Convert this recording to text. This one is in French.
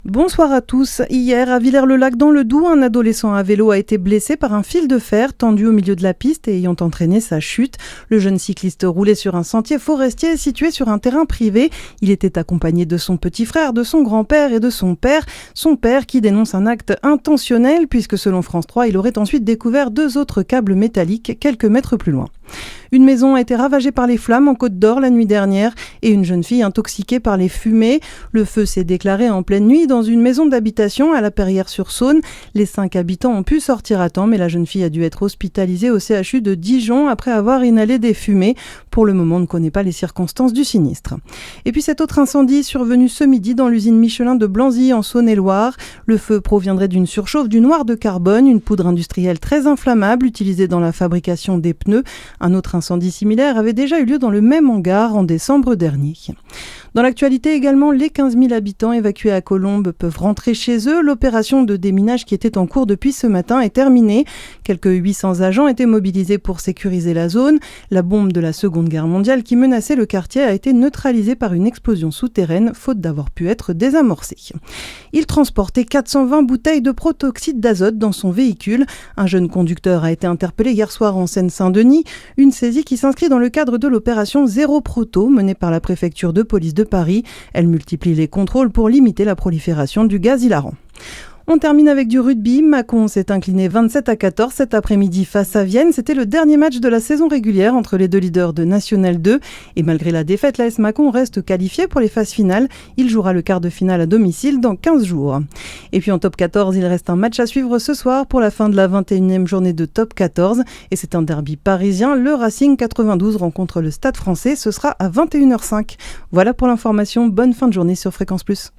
Bonsoir à tous. Hier, à Villers-le-Lac dans le Doubs, un adolescent à vélo a été blessé par un fil de fer tendu au milieu de la piste et ayant entraîné sa chute. Le jeune cycliste roulait sur un sentier forestier situé sur un terrain privé. Il était accompagné de son petit frère, de son grand-père et de son père. Son père qui dénonce un acte intentionnel puisque selon France 3, il aurait ensuite découvert 2 autres câbles métalliques quelques mètres plus loin. Une maison a été ravagée par les flammes en Côte d'Or la nuit dernière et une jeune fille intoxiquée par les fumées. Le feu s'est déclaré en pleine nuit dans une maison d'habitation à la Perrière-sur-Saône. Les 5 habitants ont pu sortir à temps, mais la jeune fille a dû être hospitalisée au CHU de Dijon après avoir inhalé des fumées. Pour le moment, on ne connaît pas les circonstances du sinistre. Et puis cet autre incendie survenu ce midi dans l'usine Michelin de Blanzy en Saône-et-Loire. Le feu proviendrait d'une surchauffe du noir de carbone, une poudre industrielle très inflammable utilisée dans la fabrication des pneus. Un autre incendie similaire avait déjà eu lieu dans le même hangar en décembre dernier. Dans l'actualité également, les 15 000 habitants évacués à Colombes peuvent rentrer chez eux. L'opération de déminage qui était en cours depuis ce matin est terminée. Quelques 800 agents étaient mobilisés pour sécuriser la zone. La bombe de la Seconde Guerre mondiale qui menaçait le quartier a été neutralisée par une explosion souterraine, faute d'avoir pu être désamorcée. Il transportait 420 bouteilles de protoxyde d'azote dans son véhicule. Un jeune conducteur a été interpellé hier soir en Seine-Saint-Denis. Une saisie qui s'inscrit dans le cadre de l'opération Zéro Proto menée par la préfecture de police de Paris. Elle multiplie les contrôles pour limiter la prolifération du gaz hilarant. On termine avec du rugby. Mâcon s'est incliné 27-14 cet après-midi face à Vienne. C'était le dernier match de la saison régulière entre les deux leaders de National 2. Et malgré la défaite, l'AS Mâcon reste qualifié pour les phases finales. Il jouera le quart de finale à domicile dans 15 jours. Et puis en top 14, il reste un match à suivre ce soir pour la fin de la 21e journée de top 14. Et c'est un derby parisien. Le Racing 92 rencontre le Stade Français. Ce sera à 21h05. Voilà pour l'information. Bonne fin de journée sur Fréquence Plus.